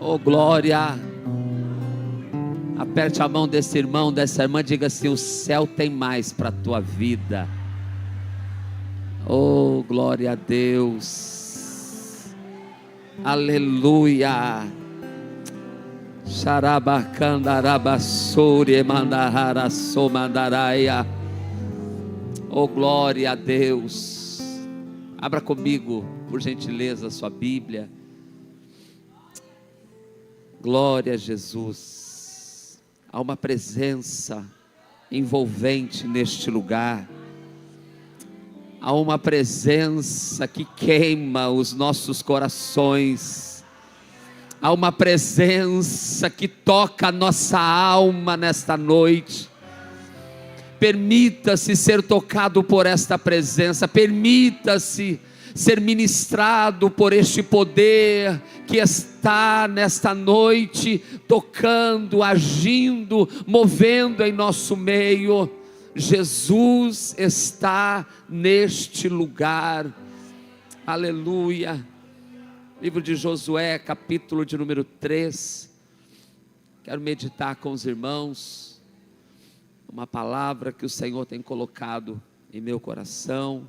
Oh, glória. Aperte a mão desse irmão, dessa irmã, diga assim: o céu tem mais para a tua vida. Oh, glória a Deus. Aleluia. Xarabacandarabasuri mandararaçomandaraia. Oh, glória a Deus. Abra comigo, por gentileza, a sua Bíblia. Glória a Jesus. Há uma presença envolvente neste lugar. Há uma presença que queima os nossos corações. Há uma presença que toca a nossa alma nesta noite. Permita-se ser tocado por esta presença. Permita-se ser ministrado por este poder que está nesta noite, tocando, agindo, movendo em nosso meio. Jesus está neste lugar. Aleluia. Livro de Josué, capítulo de número 3. Quero meditar com os irmãos uma palavra que o Senhor tem colocado em meu coração.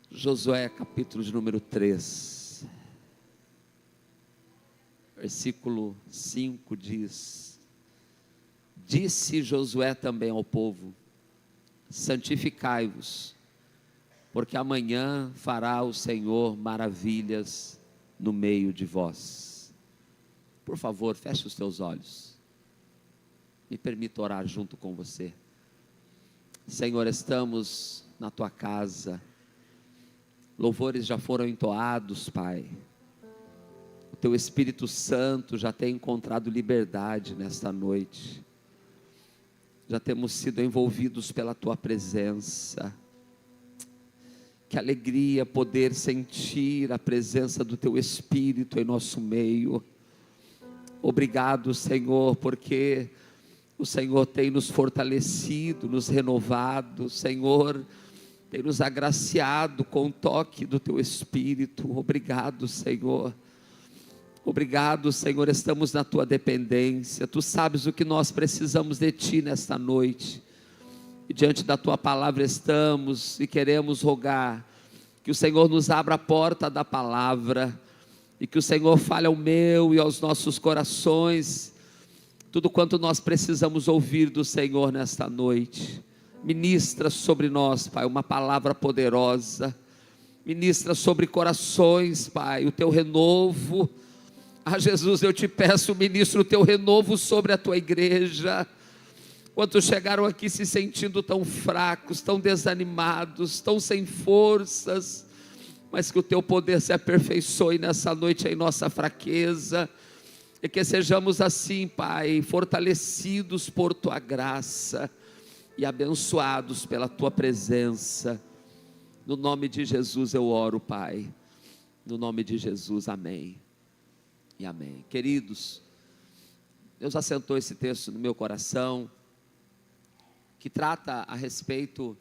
Josué, capítulo de número 3, versículo 5 diz: Disse Josué também ao povo: santificai-vos, porque amanhã fará o Senhor maravilhas no meio de vós. Por favor, feche os teus olhos. Me permita orar junto com você. Senhor, estamos na tua casa. Louvores já foram entoados, Pai. O teu Espírito Santo já tem encontrado liberdade nesta noite. Já temos sido envolvidos pela tua presença. Que alegria poder sentir a presença do teu Espírito em nosso meio. Obrigado, Senhor, porque o Senhor tem nos fortalecido, nos renovado. Senhor, tem nos agraciado com o toque do teu Espírito. Obrigado, Senhor. Obrigado, Senhor, estamos na tua dependência. Tu sabes o que nós precisamos de ti nesta noite. E diante da tua palavra estamos e queremos rogar que o Senhor nos abra a porta da palavra e que o Senhor fale ao meu e aos nossos corações tudo quanto nós precisamos ouvir do Senhor nesta noite. Ministra sobre nós, Pai, uma palavra poderosa. Ministra sobre corações, Pai, o teu renovo. Jesus, eu te peço, ministra o teu renovo sobre a tua igreja. Quantos chegaram aqui se sentindo tão fracos, tão desanimados, tão sem forças, mas que o teu poder se aperfeiçoe nessa noite em nossa fraqueza. E que sejamos assim, Pai, fortalecidos por tua graça e abençoados pela tua presença. No nome de Jesus eu oro, Pai. No nome de Jesus, amém e amém. Queridos, Deus assentou esse texto no meu coração, que trata a respeito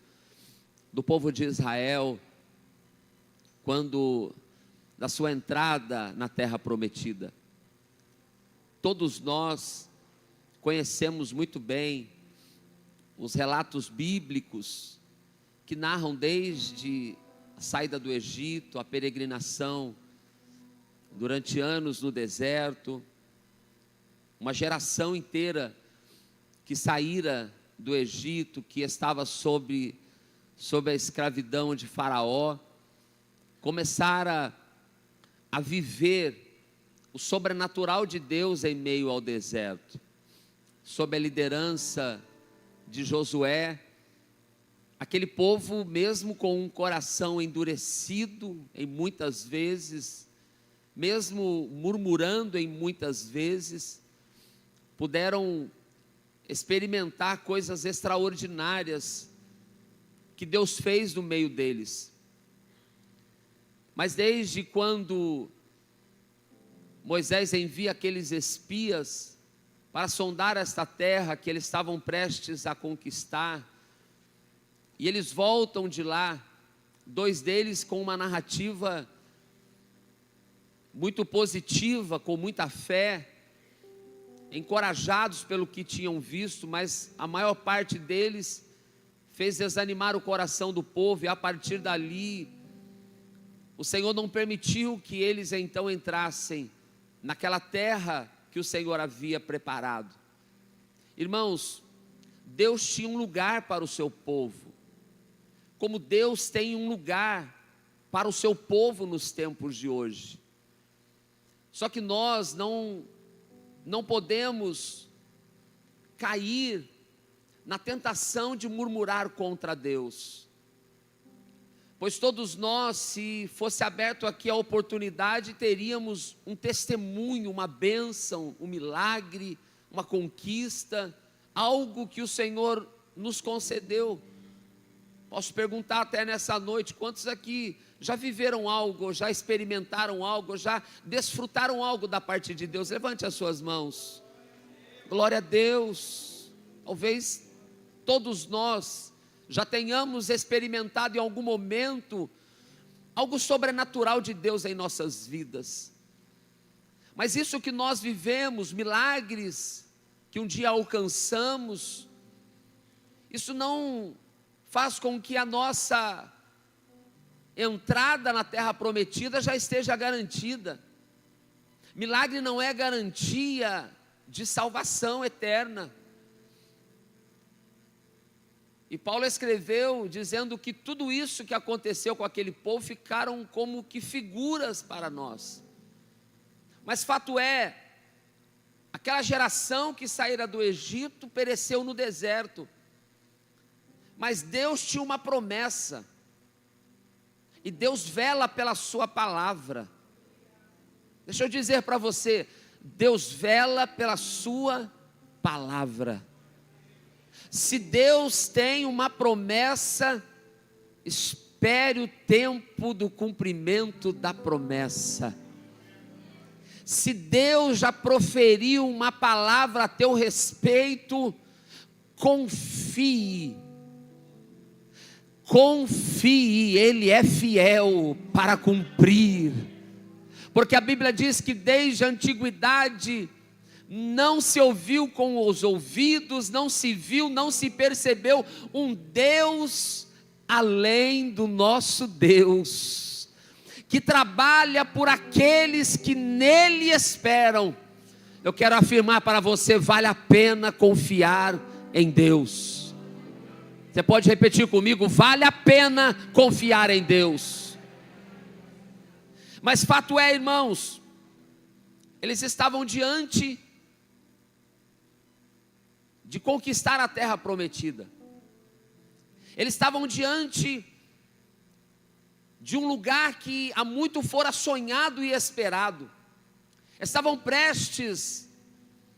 do povo de Israel, quando da sua entrada na terra prometida. Todos nós conhecemos muito bem os relatos bíblicos que narram desde a saída do Egito, a peregrinação durante anos no deserto, uma geração inteira que saíra do Egito, que estava sob a escravidão de Faraó, começara a viver o sobrenatural de Deus em meio ao deserto, sob a liderança de Josué. Aquele povo, mesmo com um coração endurecido em muitas vezes, mesmo murmurando em muitas vezes, puderam experimentar coisas extraordinárias que Deus fez no meio deles. Mas desde quando Moisés envia aqueles espias para sondar esta terra que eles estavam prestes a conquistar, e eles voltam de lá, dois deles com uma narrativa muito positiva, com muita fé, encorajados pelo que tinham visto, mas a maior parte deles fez desanimar o coração do povo, e a partir dali, o Senhor não permitiu que eles então entrassem naquela terra que o Senhor havia preparado. Irmãos, Deus tinha um lugar para o seu povo, como Deus tem um lugar para o seu povo nos tempos de hoje. Só que nós não podemos cair na tentação de murmurar contra Deus, pois todos nós, se fosse aberto aqui a oportunidade, teríamos um testemunho, uma bênção, um milagre, uma conquista, algo que o Senhor nos concedeu. Posso perguntar até nessa noite, quantos aqui já viveram algo, já experimentaram algo, já desfrutaram algo da parte de Deus? Levante as suas mãos. Glória a Deus. Talvez todos nós já tenhamos experimentado em algum momento algo sobrenatural de Deus em nossas vidas. Mas isso que nós vivemos, milagres que um dia alcançamos, isso não faz com que a nossa entrada na terra prometida já esteja garantida. Milagre não é garantia de salvação eterna. E Paulo escreveu dizendo que tudo isso que aconteceu com aquele povo ficaram como que figuras para nós. Mas fato é, aquela geração que saíra do Egito pereceu no deserto. Mas Deus tinha uma promessa, e Deus vela pela sua palavra. Deixa eu dizer para você, Deus vela pela sua palavra. Se Deus tem uma promessa, espere o tempo do cumprimento da promessa. Se Deus já proferiu uma palavra a teu respeito, confie, Ele é fiel para cumprir, porque a Bíblia diz que desde a antiguidade não se ouviu com os ouvidos, não se viu, não se percebeu um Deus além do nosso Deus, que trabalha por aqueles que nele esperam. Eu quero afirmar para você, vale a pena confiar em Deus. Você pode repetir comigo, vale a pena confiar em Deus. Mas fato é, irmãos, eles estavam diante de conquistar a terra prometida. Eles estavam diante de um lugar que há muito fora sonhado e esperado. Estavam prestes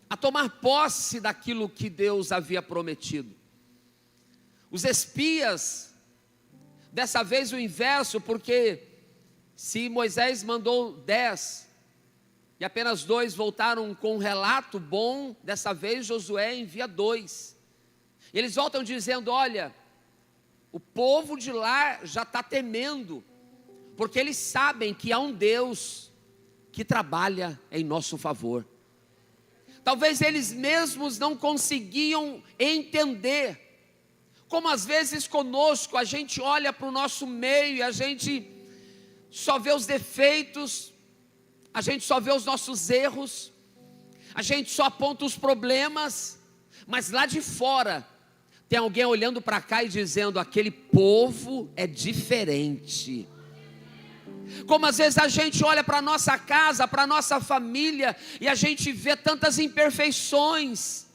a tomar posse daquilo que Deus havia prometido. Os espias, dessa vez o inverso, porque se Moisés mandou 10 e apenas 2 voltaram com um relato bom, dessa vez Josué envia 2. Eles voltam dizendo, olha, o povo de lá já está temendo, porque eles sabem que há um Deus que trabalha em nosso favor. Talvez eles mesmos não conseguiam entender, como às vezes conosco, a gente olha para o nosso meio e a gente só vê os defeitos, a gente só vê os nossos erros, a gente só aponta os problemas, mas lá de fora tem alguém olhando para cá e dizendo, aquele povo é diferente. Como às vezes a gente olha para a nossa casa, para a nossa família, e a gente vê tantas imperfeições,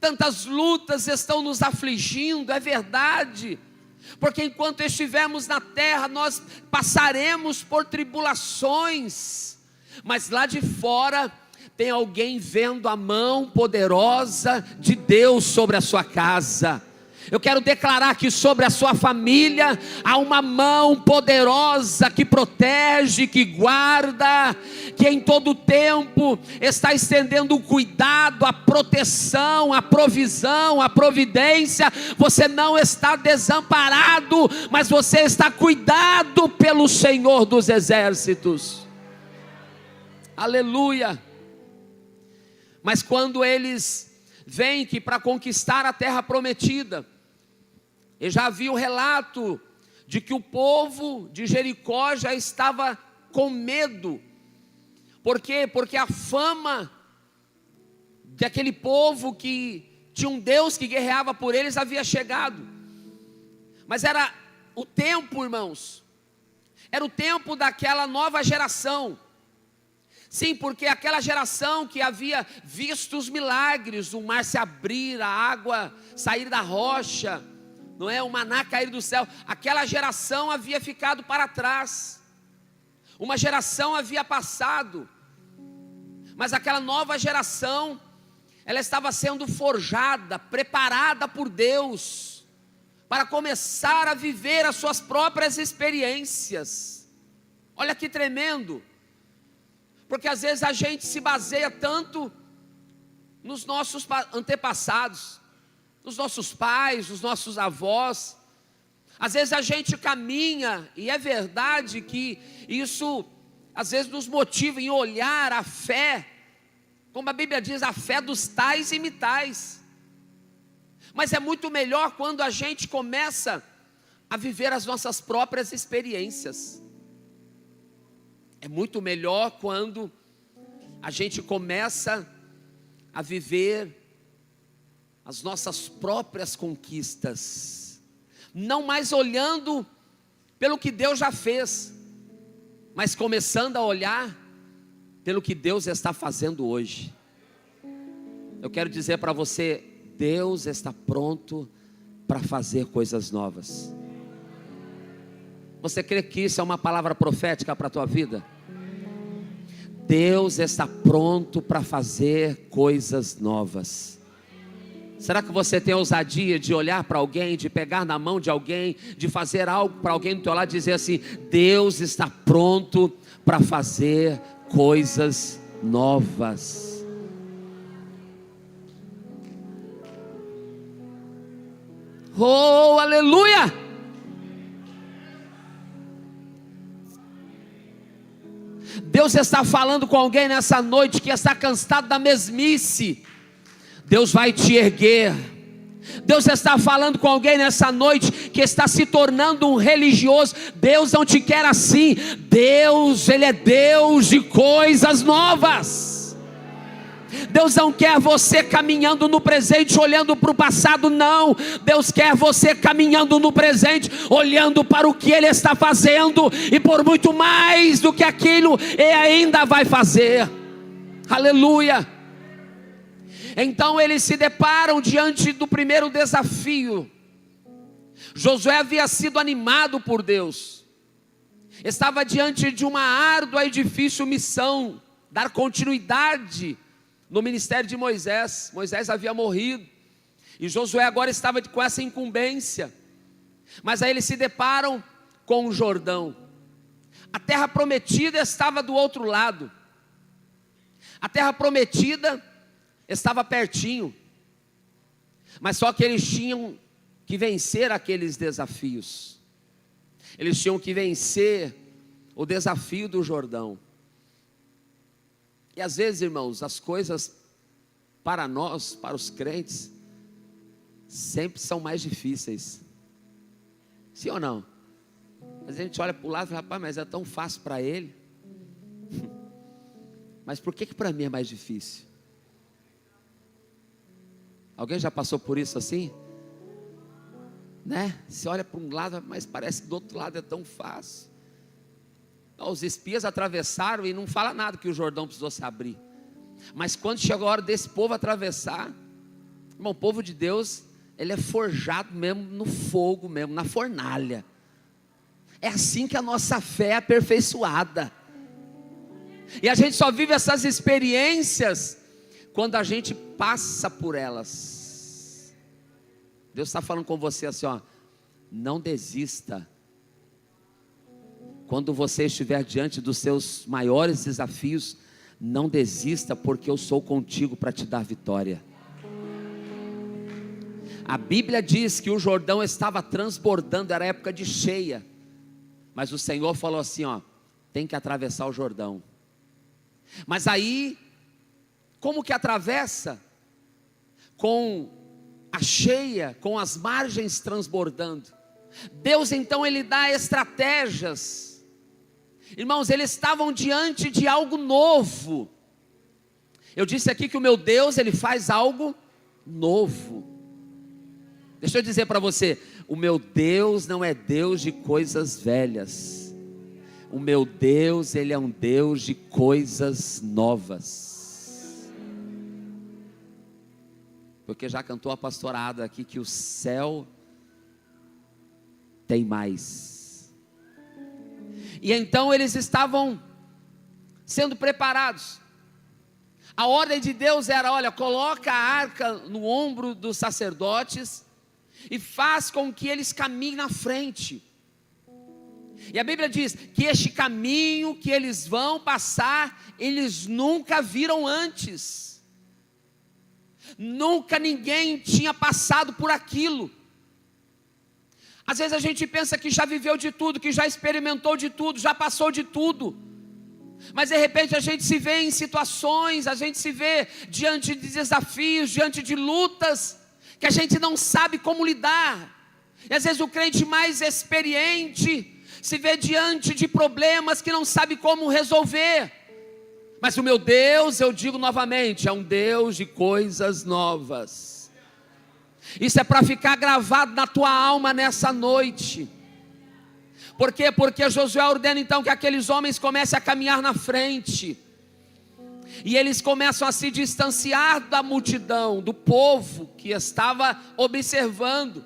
tantas lutas estão nos afligindo, é verdade, porque enquanto estivermos na terra, nós passaremos por tribulações, mas lá de fora, tem alguém vendo a mão poderosa de Deus sobre a sua casa. Eu quero declarar que sobre a sua família há uma mão poderosa que protege, que guarda, que em todo tempo está estendendo o cuidado, a proteção, a provisão, a providência. Você não está desamparado, mas você está cuidado pelo Senhor dos exércitos. Aleluia. Mas quando eles veem que para conquistar a terra prometida, eu já havia o relato de que o povo de Jericó já estava com medo. Por quê? Porque a fama daquele povo que tinha um Deus que guerreava por eles havia chegado. Mas era o tempo, irmãos, era o tempo daquela nova geração. Sim, porque aquela geração que havia visto os milagres, o mar se abrir, a água sair da rocha, não é? O maná cair do céu, aquela geração havia ficado para trás. Uma geração havia passado, mas aquela nova geração, ela estava sendo forjada, preparada por Deus, para começar a viver as suas próprias experiências. Olha que tremendo, porque às vezes a gente se baseia tanto nos nossos antepassados, nos nossos pais, nos nossos avós. Às vezes a gente caminha, e é verdade que isso às vezes nos motiva em olhar a fé, como a Bíblia diz, a fé dos tais e mitais. Mas é muito melhor quando a gente começa a viver as nossas próprias experiências. É muito melhor quando a gente começa a viver as nossas próprias conquistas, não mais olhando pelo que Deus já fez, mas começando a olhar pelo que Deus está fazendo hoje. Eu quero dizer para você, Deus está pronto para fazer coisas novas. Você crê que isso é uma palavra profética para a tua vida? Deus está pronto para fazer coisas novas. Será que você tem a ousadia de olhar para alguém, de pegar na mão de alguém, de fazer algo para alguém do teu lado e dizer assim: Deus está pronto para fazer coisas novas. Oh, aleluia! Deus está falando com alguém nessa noite que está cansado da mesmice. Deus vai te erguer. Deus está falando com alguém nessa noite que está se tornando um religioso. Deus não te quer assim. Deus, Ele é Deus de coisas novas. Deus não quer você caminhando no presente, olhando para o passado, não. Deus quer você caminhando no presente, olhando para o que Ele está fazendo, e por muito mais do que aquilo Ele ainda vai fazer. Aleluia. Então eles se deparam diante do primeiro desafio. Josué havia sido animado por Deus, estava diante de uma árdua e difícil missão, dar continuidade no ministério de Moisés. Moisés havia morrido, e Josué agora estava com essa incumbência. Mas aí eles se deparam com o Jordão. A terra prometida estava do outro lado. A terra prometida estava pertinho, mas só que eles tinham que vencer aqueles desafios. Eles tinham que vencer o desafio do Jordão. E às vezes, irmãos, as coisas para nós, para os crentes, sempre são mais difíceis. Sim ou não? A gente olha para o lado e fala: rapaz, mas é tão fácil para ele. Mas por que para mim é mais difícil? Alguém já passou por isso assim? Né? Você olha para um lado, mas parece que do outro lado é tão fácil. Os espias atravessaram e não fala nada que o Jordão precisou se abrir. Mas quando chegou a hora desse povo atravessar, irmão, o povo de Deus, ele é forjado mesmo no fogo mesmo, na fornalha. É assim que a nossa fé é aperfeiçoada. E a gente só vive essas experiências quando a gente passa por elas. Deus está falando com você assim, ó: não desista. Quando você estiver diante dos seus maiores desafios, não desista, porque eu sou contigo para te dar vitória. A Bíblia diz que o Jordão estava transbordando, era época de cheia, mas o Senhor falou assim, ó: tem que atravessar o Jordão. Mas aí, como que atravessa? Com a cheia, com as margens transbordando. Deus então ele dá estratégias. Irmãos, eles estavam diante de algo novo. Eu disse aqui que o meu Deus, ele faz algo novo. Deixa eu dizer para você, o meu Deus não é Deus de coisas velhas. O meu Deus, ele é um Deus de coisas novas. Porque já cantou a pastorada aqui que o céu tem mais. E então eles estavam sendo preparados. A ordem de Deus era, olha, coloca a arca no ombro dos sacerdotes e faz com que eles caminhem na frente. E a Bíblia diz que este caminho que eles vão passar, eles nunca viram antes. Nunca ninguém tinha passado por aquilo. Às vezes a gente pensa que já viveu de tudo, que já experimentou de tudo, já passou de tudo. Mas de repente a gente se vê em situações, a gente se vê diante de desafios, diante de lutas, que a gente não sabe como lidar. E às vezes o crente mais experiente se vê diante de problemas que não sabe como resolver. Mas o meu Deus, eu digo novamente, é um Deus de coisas novas. Isso é para ficar gravado na tua alma nessa noite. Por quê? Porque Josué ordena então que aqueles homens comecem a caminhar na frente. E eles começam a se distanciar da multidão, do povo que estava observando.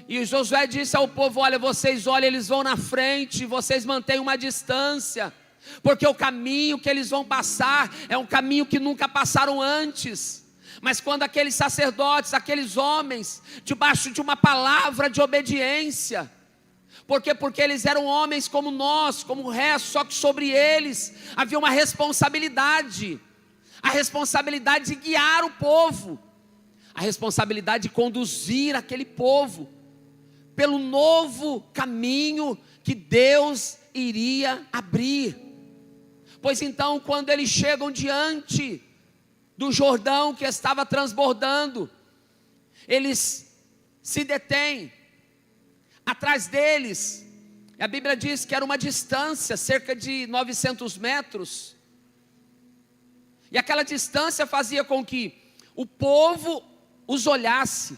E Josué disse ao povo, olha, vocês olhem, eles vão na frente, vocês mantêm uma distância. Porque o caminho que eles vão passar é um caminho que nunca passaram antes. Mas quando aqueles sacerdotes, aqueles homens, debaixo de uma palavra de obediência, por quê? Porque eles eram homens como nós, como o resto, só que sobre eles havia uma responsabilidade. A responsabilidade de guiar o povo, a responsabilidade de conduzir aquele povo pelo novo caminho que Deus iria abrir. Pois então, quando eles chegam diante do Jordão que estava transbordando, eles se detêm. Atrás deles, a Bíblia diz que era uma distância, cerca de 900 metros. E aquela distância fazia com que o povo os olhasse,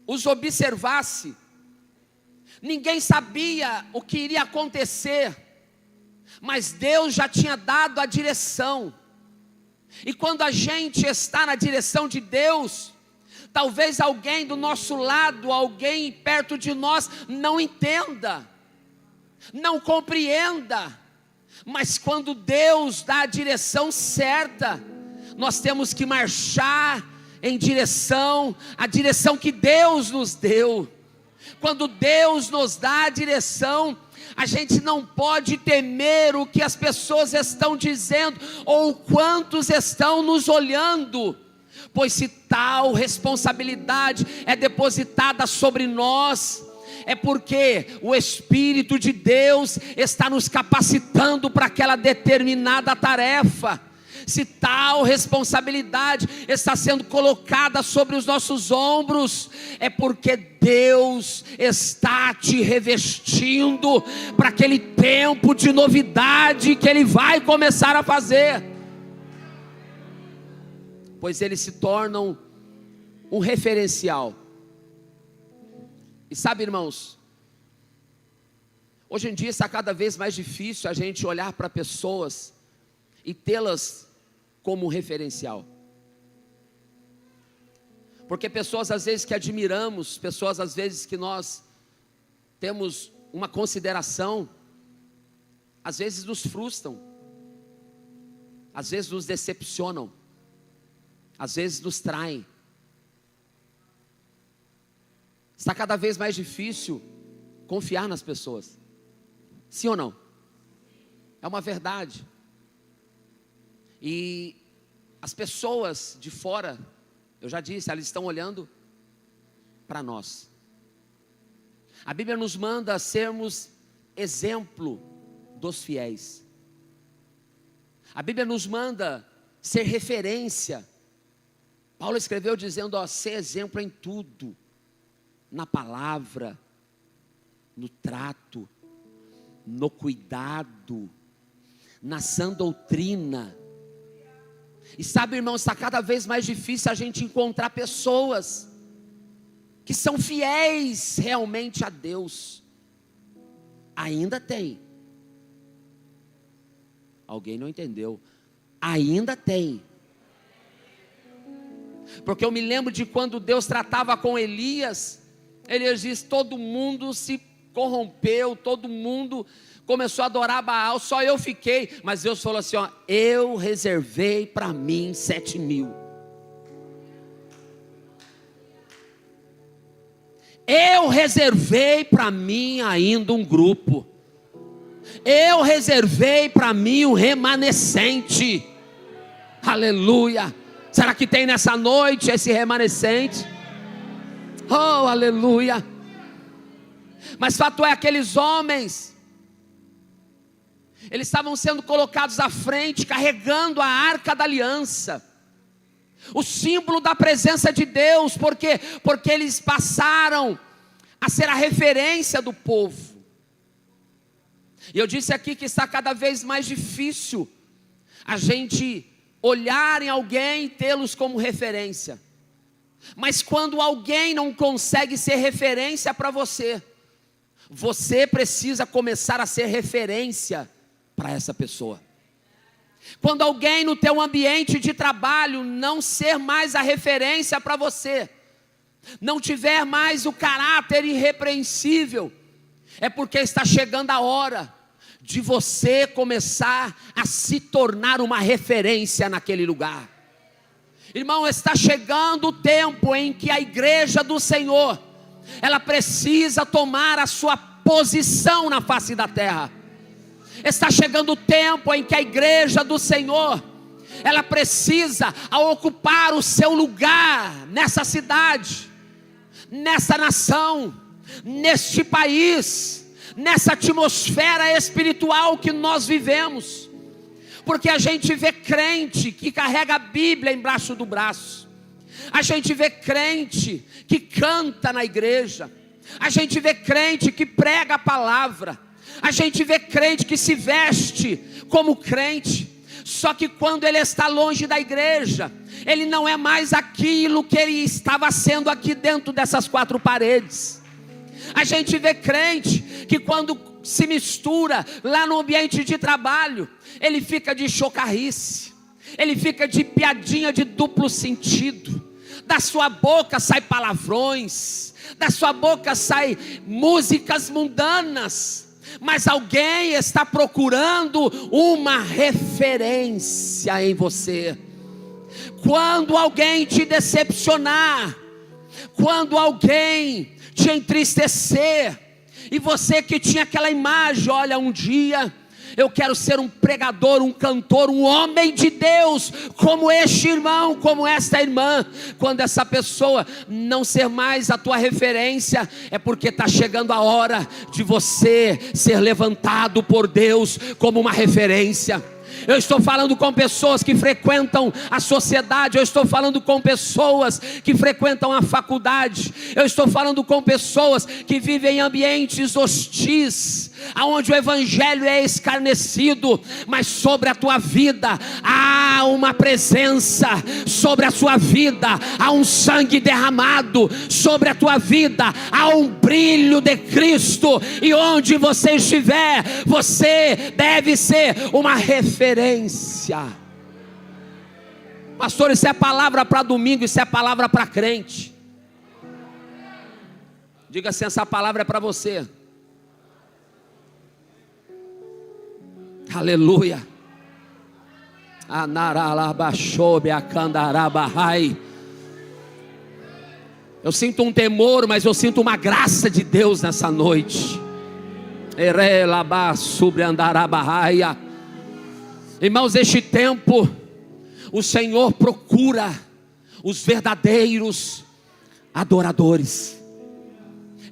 os observasse. Ninguém sabia o que iria acontecer, mas Deus já tinha dado a direção. E quando a gente está na direção de Deus, talvez alguém do nosso lado, alguém perto de nós não entenda, não compreenda. Mas quando Deus dá a direção certa, nós temos que marchar em direção, a direção que Deus nos deu. Quando Deus nos dá a direção, a gente não pode temer o que as pessoas estão dizendo, ou quantos estão nos olhando. Pois se tal responsabilidade é depositada sobre nós, é porque o Espírito de Deus está nos capacitando para aquela determinada tarefa. Se tal responsabilidade está sendo colocada sobre os nossos ombros, é porque Deus está te revestindo para aquele tempo de novidade que Ele vai começar a fazer. Pois eles se tornam um referencial. E sabe, irmãos, hoje em dia está cada vez mais difícil a gente olhar para pessoas e tê-las como referencial. Porque pessoas às vezes que admiramos, pessoas às vezes que nós temos uma consideração, às vezes nos frustram, às vezes nos decepcionam, às vezes nos traem. Está cada vez mais difícil confiar nas pessoas. Sim ou não? É uma verdade. E as pessoas de fora, eu já disse, elas estão olhando para nós. A Bíblia nos manda sermos exemplo dos fiéis. A Bíblia nos manda ser referência. Paulo escreveu dizendo, ó, ser exemplo em tudo. Na palavra, no trato, no cuidado, na sã doutrina. E sabe, irmão, está cada vez mais difícil a gente encontrar pessoas que são fiéis realmente a Deus. Ainda tem. Alguém não entendeu. Ainda tem. Porque eu me lembro de quando Deus tratava com Elias. Elias diz, todo mundo se corrompeu, todo mundo começou a adorar Baal, só eu fiquei. Mas Deus falou assim, ó, eu reservei para mim 7.000. Eu reservei para mim ainda um grupo. Eu reservei para mim um remanescente. Aleluia. Será que tem nessa noite esse remanescente? Oh, aleluia. Mas fato é, aqueles homens, eles estavam sendo colocados à frente, carregando a arca da aliança, o símbolo da presença de Deus. Por quê? Porque eles passaram a ser a referência do povo. E eu disse aqui que está cada vez mais difícil a gente olhar em alguém e tê-los como referência. Mas quando alguém não consegue ser referência para você, você precisa começar a ser referência para essa pessoa. Quando alguém no teu ambiente de trabalho não ser mais a referência para você, não tiver mais o caráter irrepreensível, é porque está chegando a hora de você começar a se tornar uma referência naquele lugar. Irmão, está chegando o tempo em que a igreja do Senhor, ela precisa tomar a sua posição na face da terra. Está chegando o tempo em que a igreja do Senhor, ela precisa ocupar o seu lugar nessa cidade, nessa nação, neste país, nessa atmosfera espiritual que nós vivemos. Porque a gente vê crente que carrega a Bíblia embaixo do braço, a gente vê crente que canta na igreja, a gente vê crente que prega a palavra, a gente vê crente que se veste como crente. Só que quando ele está longe da igreja, ele não é mais aquilo que ele estava sendo aqui dentro dessas quatro paredes. A gente vê crente que quando se mistura lá no ambiente de trabalho, ele fica de chocarrice, ele fica de piadinha de duplo sentido. Da sua boca sai palavrões, da sua boca sai músicas mundanas. Mas alguém está procurando uma referência em você. Quando alguém te decepcionar, quando alguém te entristecer, e você que tinha aquela imagem, olha, um dia eu quero ser um pregador, um cantor, um homem de Deus, como este irmão, como esta irmã. Quando essa pessoa não ser mais a tua referência, é porque está chegando a hora de você ser levantado por Deus como uma referência. Eu estou falando com pessoas que frequentam a sociedade, eu estou falando com pessoas que frequentam a faculdade, eu estou falando com pessoas que vivem em ambientes hostis, aonde o evangelho é escarnecido, mas sobre a tua vida há uma presença, sobre a sua vida há um sangue derramado, sobre a tua vida há um brilho de Cristo, e onde você estiver, você deve ser uma referência. Pastor, isso é palavra para domingo, isso é palavra para crente. Diga assim, essa palavra é para você. Aleluia. Eu sinto um temor, mas eu sinto uma graça de Deus nessa noite. Irmãos, este tempo o Senhor procura os verdadeiros adoradores.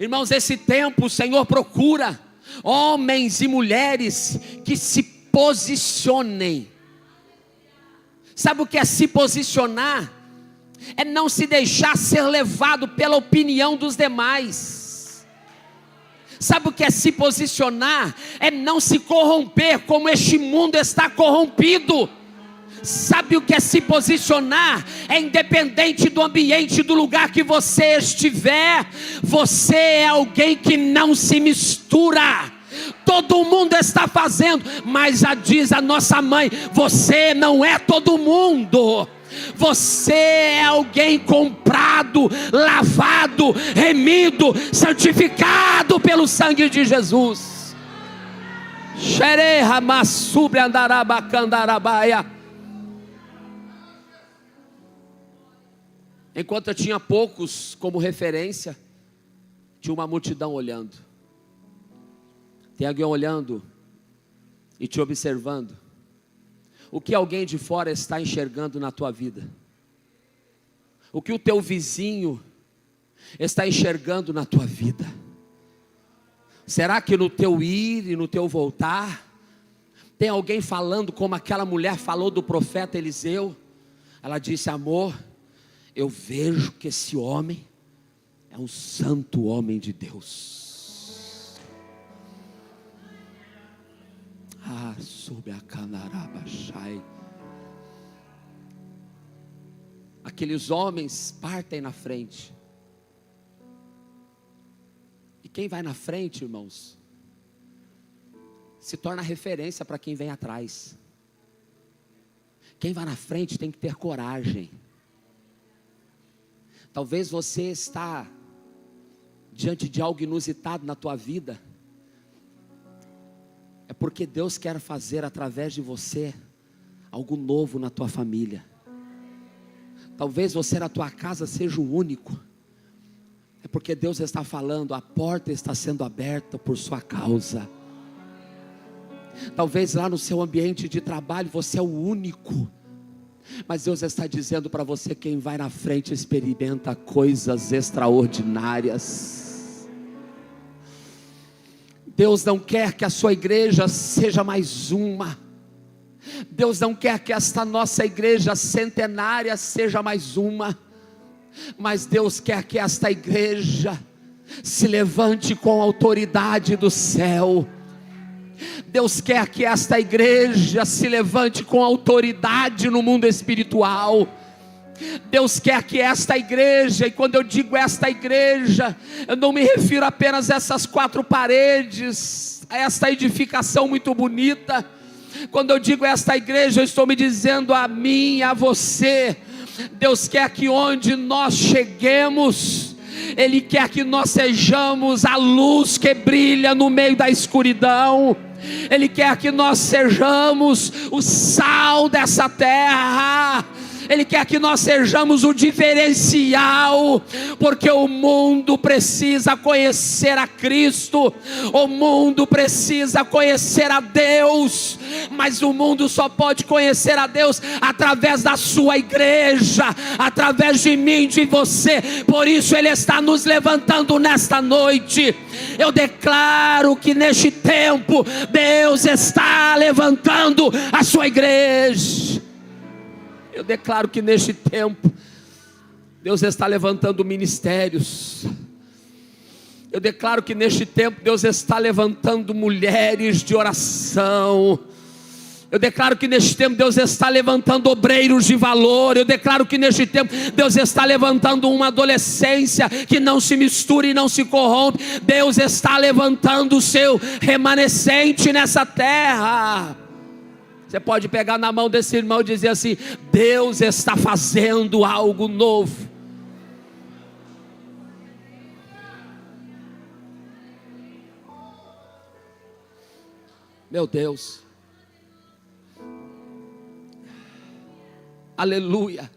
Irmãos, esse tempo o Senhor procura homens e mulheres que se posicionem Sabe o que é se posicionar? É não se deixar ser levado pela opinião dos demais. Sabe o que é se posicionar? É não se corromper como este mundo está corrompido. Sabe o que é se posicionar? É independente do ambiente, do lugar que você estiver, você é alguém que não se mistura. Todo mundo está fazendo, mas já diz a nossa mãe: você não é todo mundo. Você é alguém comprado, lavado, remido, santificado pelo sangue de Jesus. Enquanto eu tinha poucos como referência, tinha uma multidão olhando. Tem alguém olhando e te observando. O que alguém de fora está enxergando na tua vida? O que o teu vizinho está enxergando na tua vida? Será que no teu ir e no teu voltar, tem alguém falando como aquela mulher falou do profeta Eliseu? Ela disse: amor, eu vejo que esse homem é um santo homem de Deus. Aqueles homens partem na frente. E quem vai na frente, irmãos, se torna referência para quem vem atrás. Quem vai na frente tem que ter coragem. Talvez você está diante de algo inusitado na tua vida. É porque Deus quer fazer através de você algo novo na tua família. Talvez você na tua casa seja o único. É porque Deus está falando, a porta está sendo aberta por sua causa. Talvez lá no seu ambiente de trabalho você é o único. Mas Deus está dizendo para você: quem vai na frente experimenta coisas extraordinárias. Deus não quer que a sua igreja seja mais uma. Deus não quer que esta nossa igreja centenária seja mais uma. Mas Deus quer que esta igreja se levante com a autoridade do céu. Deus quer que esta igreja se levante com autoridade no mundo espiritual. Deus quer que esta igreja, e quando eu digo esta igreja, eu não me refiro apenas a essas 4 paredes, a esta edificação muito bonita. Quando eu digo esta igreja, eu estou me dizendo a mim e a você. Deus quer que onde nós cheguemos, Ele quer que nós sejamos a luz que brilha no meio da escuridão. Ele quer que nós sejamos o sal dessa terra. Ele quer que nós sejamos o diferencial, porque o mundo precisa conhecer a Cristo, o mundo precisa conhecer a Deus, mas o mundo só pode conhecer a Deus através da sua igreja, através de mim, de você. Por isso Ele está nos levantando nesta noite. Eu declaro que neste tempo Deus está levantando a sua igreja. Eu declaro que neste tempo Deus está levantando ministérios. Eu declaro que neste tempo Deus está levantando mulheres de oração. Eu declaro que neste tempo Deus está levantando obreiros de valor. Eu declaro que neste tempo Deus está levantando uma adolescência que não se mistura e não se corrompe. Deus está levantando o seu remanescente nessa terra. Você pode pegar na mão desse irmão e dizer assim: Deus está fazendo algo novo. Meu Deus. Aleluia.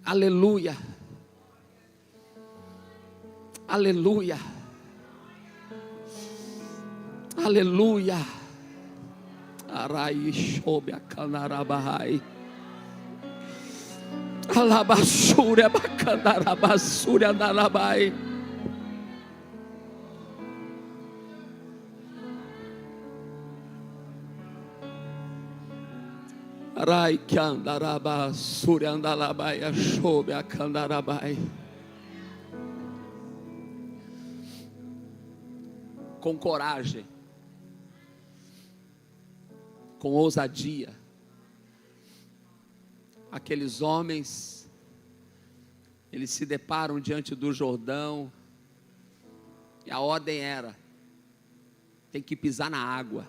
Aleluia. Aleluia. Aleluia. Arai shobe a canarabai. Alabasura bacanarabasura narabai. Rai que andaraba, suri andalabai, achobe a candarabai. Com coragem, com ousadia, aqueles homens, eles se deparam diante do Jordão, e a ordem era: tem que pisar na água.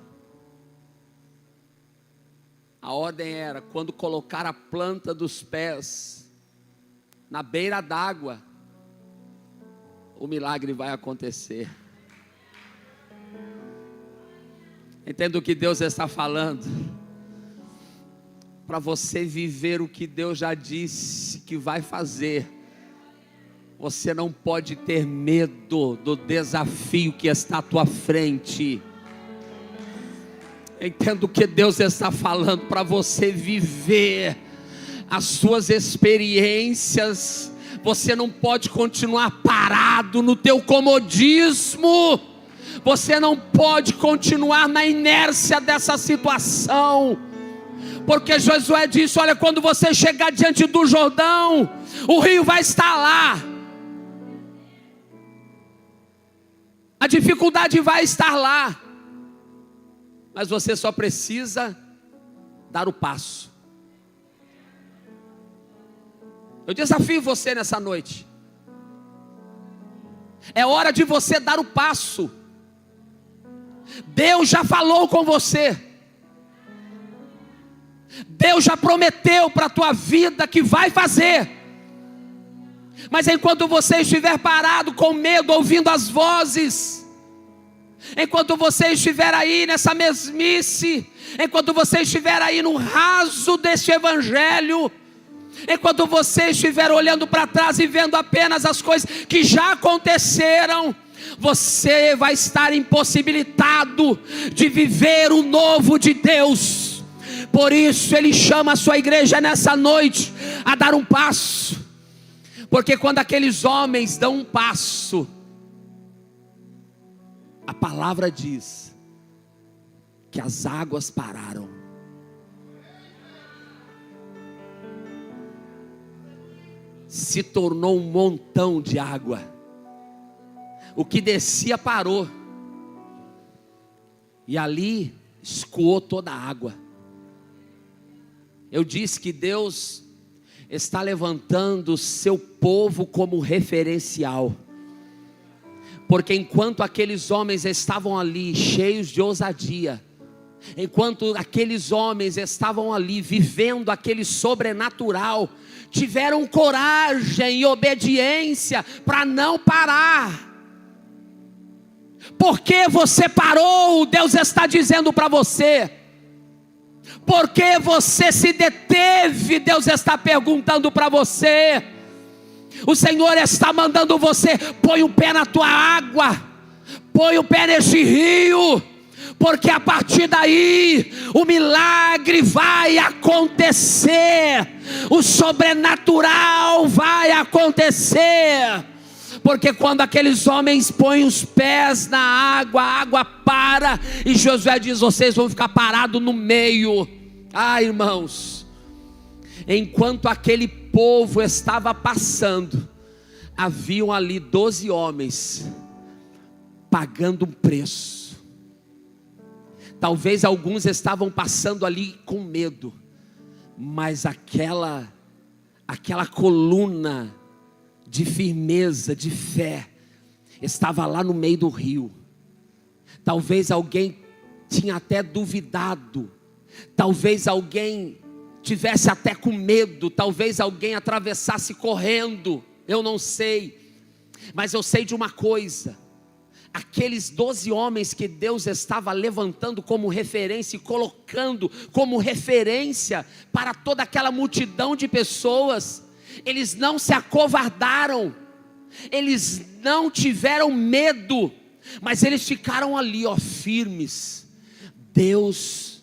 A ordem era: quando colocar a planta dos pés na beira d'água, o milagre vai acontecer. Entenda o que Deus está falando. Para você viver o que Deus já disse que vai fazer, você não pode ter medo do desafio que está à tua frente. Entenda o que Deus está falando. Para você viver as suas experiências, você não pode continuar parado no teu comodismo. Você não pode continuar na inércia dessa situação, porque Josué disse: olha, quando você chegar diante do Jordão, o rio vai estar lá, a dificuldade vai estar lá, mas você só precisa dar o passo. Eu desafio você nessa noite, é hora de você dar o passo. Deus já falou com você, Deus já prometeu para a tua vida que vai fazer, mas enquanto você estiver parado com medo, ouvindo as vozes, enquanto você estiver aí nessa mesmice, enquanto você estiver aí no raso deste evangelho, enquanto você estiver olhando para trás e vendo apenas as coisas que já aconteceram, você vai estar impossibilitado de viver o novo de Deus. Por isso Ele chama a sua igreja nessa noite a dar um passo, porque quando aqueles homens dão um passo, a palavra diz que as águas pararam. Se tornou um montão de água. O que descia parou, e ali escoou toda a água. Eu disse que Deus está levantando o seu povo como referencial, porque enquanto aqueles homens estavam ali cheios de ousadia, enquanto aqueles homens estavam ali vivendo aquele sobrenatural, tiveram coragem e obediência para não parar. Porque você parou? Deus está dizendo para você. Porque você se deteve? Deus está perguntando para você. O Senhor está mandando você: põe o pé na tua água, põe o pé neste rio, porque a partir daí o milagre vai acontecer, o sobrenatural vai acontecer. Porque quando aqueles homens põem os pés na água, a água para, e Josué diz: vocês vão ficar parados no meio. Ah, irmãos, enquanto aquele povo estava passando, haviam ali 12 homens pagando um preço. Talvez alguns estavam passando ali com medo, mas aquela coluna de firmeza, de fé, estava lá no meio do rio. Talvez alguém tinha até duvidado, talvez alguém tivesse até com medo, talvez alguém atravessasse correndo, eu não sei, mas eu sei de uma coisa: aqueles 12 homens que Deus estava levantando como referência e colocando como referência para toda aquela multidão de pessoas, eles não se acovardaram, eles não tiveram medo, mas eles ficaram ali, firmes. Deus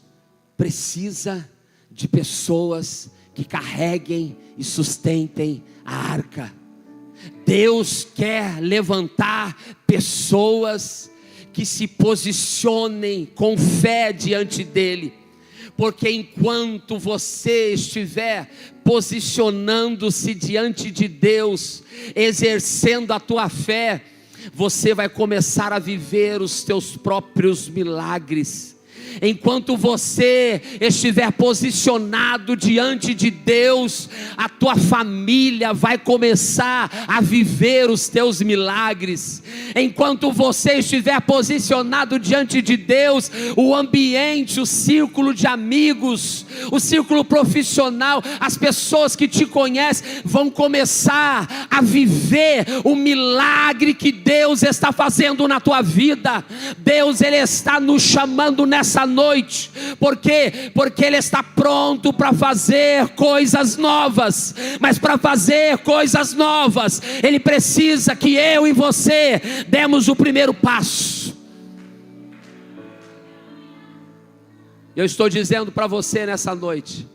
precisa de pessoas que carreguem e sustentem a arca. Deus quer levantar pessoas que se posicionem com fé diante dele, porque enquanto você estiver posicionando-se diante de Deus, exercendo a tua fé, você vai começar a viver os teus próprios milagres. Enquanto você estiver posicionado diante de Deus, a tua família vai começar a viver os teus milagres. Enquanto você estiver posicionado diante de Deus, o ambiente, o círculo de amigos, o círculo profissional, as pessoas que te conhecem vão começar a viver o milagre que Deus está fazendo na tua vida. Deus, Ele está nos chamando nessa noite. Por quê? Porque Ele está pronto para fazer coisas novas. Mas para fazer coisas novas, Ele precisa que eu e você demos o primeiro passo. Eu estou dizendo para você nessa noite,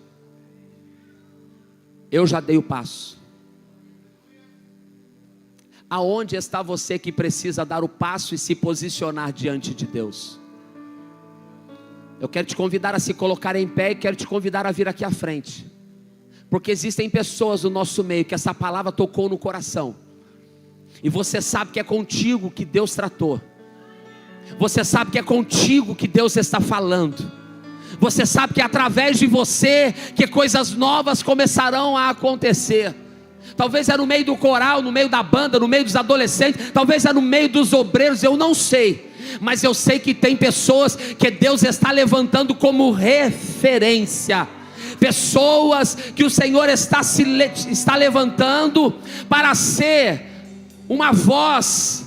eu já dei o passo. Aonde está você que precisa dar o passo e se posicionar diante de Deus? Eu quero te convidar a se colocar em pé e quero te convidar a vir aqui à frente, porque existem pessoas no nosso meio que essa palavra tocou no coração, e você sabe que é contigo que Deus tratou, você sabe que é contigo que Deus está falando, você sabe que é através de você que coisas novas começarão a acontecer. Talvez é no meio do coral, no meio da banda, no meio dos adolescentes, talvez é no meio dos obreiros, eu não sei. Mas eu sei que tem pessoas que Deus está levantando como referência. Pessoas que o Senhor está levantando para ser uma voz,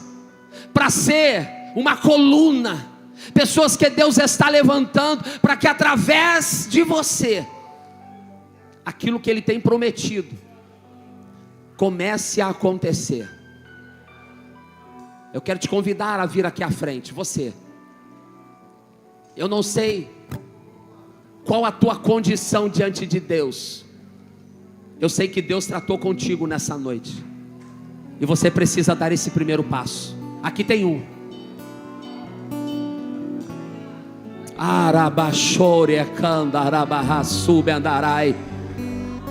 para ser uma coluna. Pessoas que Deus está levantando para que através de você, aquilo que Ele tem prometido comece a acontecer. Eu quero te convidar a vir aqui à frente, você. Eu não sei qual a tua condição diante de Deus. Eu sei que Deus tratou contigo nessa noite, e você precisa dar esse primeiro passo. Aqui tem um.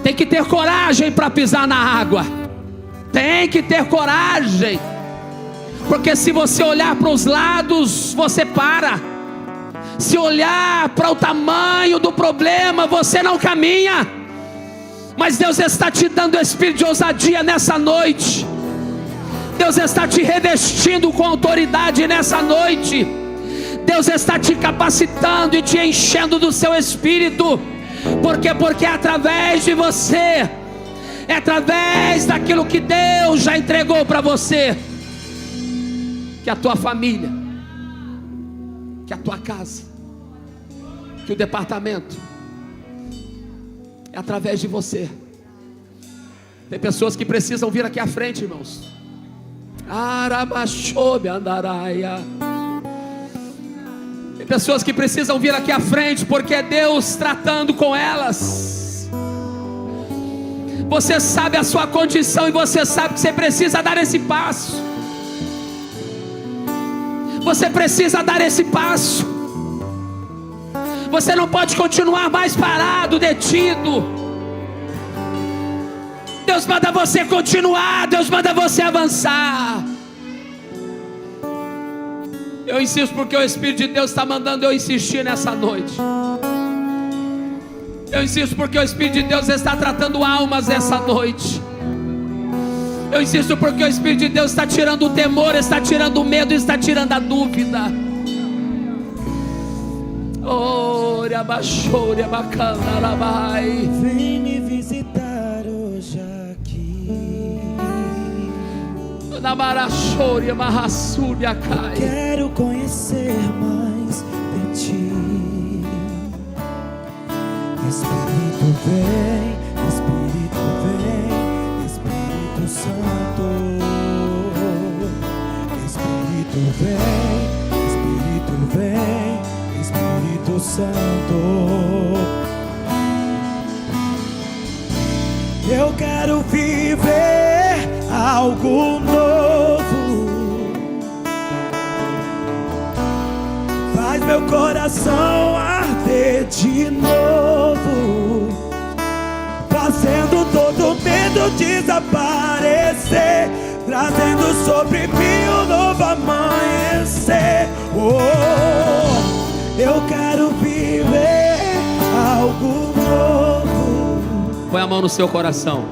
Tem que ter coragem para pisar na água. Tem que ter coragem. Porque se você olhar para os lados, você para. Se olhar para o tamanho do problema, você não caminha. Mas Deus está te dando espírito de ousadia nessa noite. Deus está te revestindo com autoridade nessa noite. Deus está te capacitando e te enchendo do seu espírito. Por quê? Porque é através de você, é através daquilo que Deus já entregou para você, que a tua família, que a tua casa, que o departamento, é através de você. Tem pessoas que precisam vir aqui à frente, irmãos. Arabachobe andaraia. Tem pessoas que precisam vir aqui à frente, porque é Deus tratando com elas. Você sabe a sua condição e você sabe que você precisa dar esse passo. Você precisa dar esse passo. Você não pode continuar mais parado, detido. Deus manda você continuar, Deus manda você avançar. Eu insisto porque o Espírito de Deus está mandando eu insistir nessa noite. Eu insisto porque o Espírito de Deus está tratando almas essa noite. Eu insisto porque o Espírito de Deus está tirando o temor, está tirando o medo, está tirando a dúvida. Vem me visitar hoje aqui. Quero conhecer mais de ti. Espírito vem, Espírito vem, Espírito Santo. Espírito vem, Espírito vem, Espírito Santo. Eu quero viver algo novo. Faz meu coração arder de novo, fazendo todo medo desaparecer, trazendo sobre mim um novo amanhecer. Oh, eu quero viver algo novo. Põe a mão no seu coração.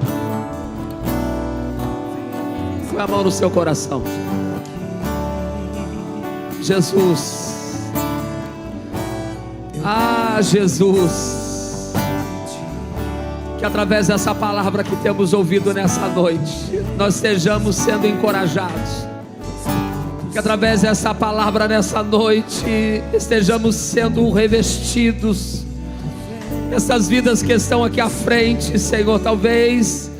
Põe a mão no seu coração. Jesus. Ah, Jesus. Que através dessa palavra que temos ouvido nessa noite, nós estejamos sendo encorajados. Que através dessa palavra nessa noite, estejamos sendo revestidos. Essas vidas que estão aqui à frente, Senhor, talvez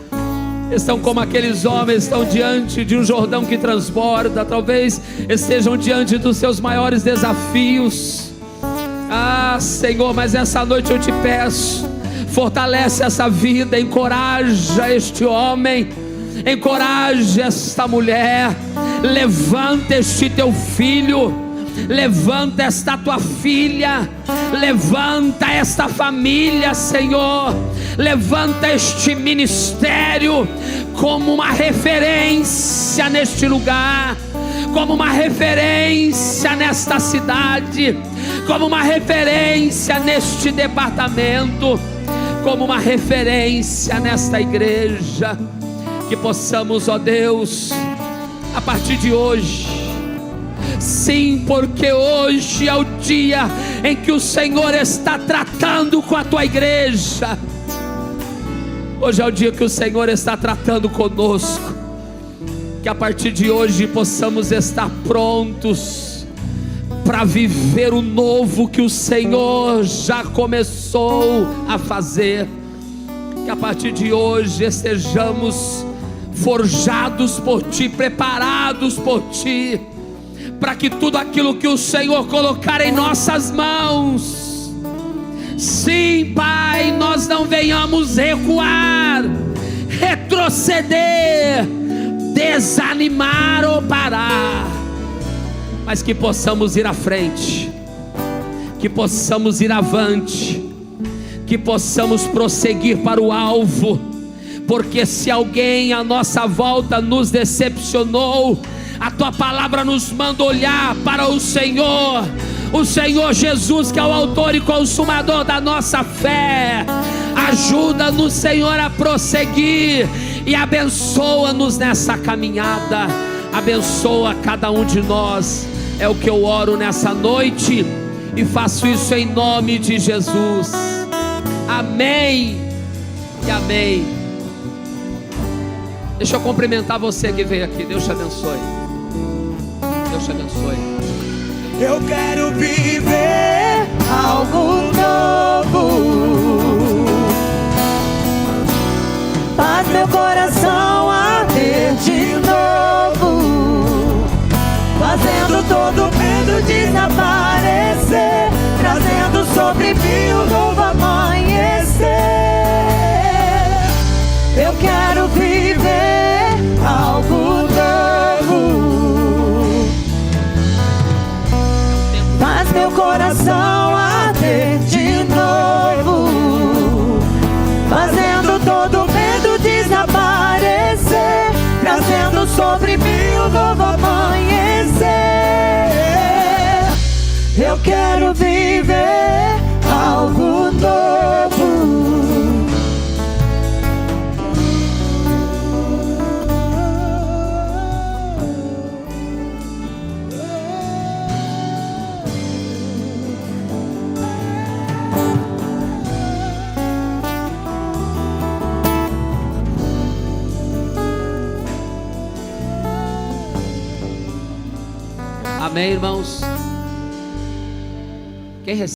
estão como aqueles homens, estão diante de um Jordão que transborda, talvez estejam diante dos seus maiores desafios. Ah, Senhor, mas essa noite eu te peço, fortalece essa vida, encoraja este homem, encoraja esta mulher, levanta este teu filho, levanta esta tua filha, levanta esta família, Senhor, levanta este ministério como uma referência neste lugar, como uma referência nesta cidade, como uma referência neste departamento, como uma referência nesta igreja. Que possamos, ó Deus, a partir de hoje, sim, porque hoje é o dia em que o Senhor está tratando com a tua igreja. Hoje é o dia que o Senhor está tratando conosco. Que a partir de hoje possamos estar prontos para viver o novo que o Senhor já começou a fazer. Que a partir de hoje estejamos forjados por Ti, preparados por Ti, para que tudo aquilo que o Senhor colocar em nossas mãos, sim, Pai, nós não venhamos recuar, retroceder, desanimar ou parar, mas que possamos ir à frente, que possamos ir avante, que possamos prosseguir para o alvo, porque se alguém à nossa volta nos decepcionou, a tua palavra nos manda olhar para o Senhor Jesus, que é o autor e consumador da nossa fé. Ajuda-nos, Senhor, a prosseguir e abençoa-nos nessa caminhada, abençoa cada um de nós, é o que eu oro nessa noite e faço isso em nome de Jesus. Amém e amém. Deixa eu cumprimentar você que veio aqui. Deus te abençoe. Deus te abençoe. Eu quero viver algo novo, faz meu coração arder de novo, fazendo todo medo desaparecer, trazendo sobre mim um novo amanhecer. Eu quero viver algo novo, faz meu coração arder de novo, fazendo todo medo desaparecer, trazendo sobre mim um novo amanhecer. Eu quero viver algo novo. Amém, irmãos? Quem recebe?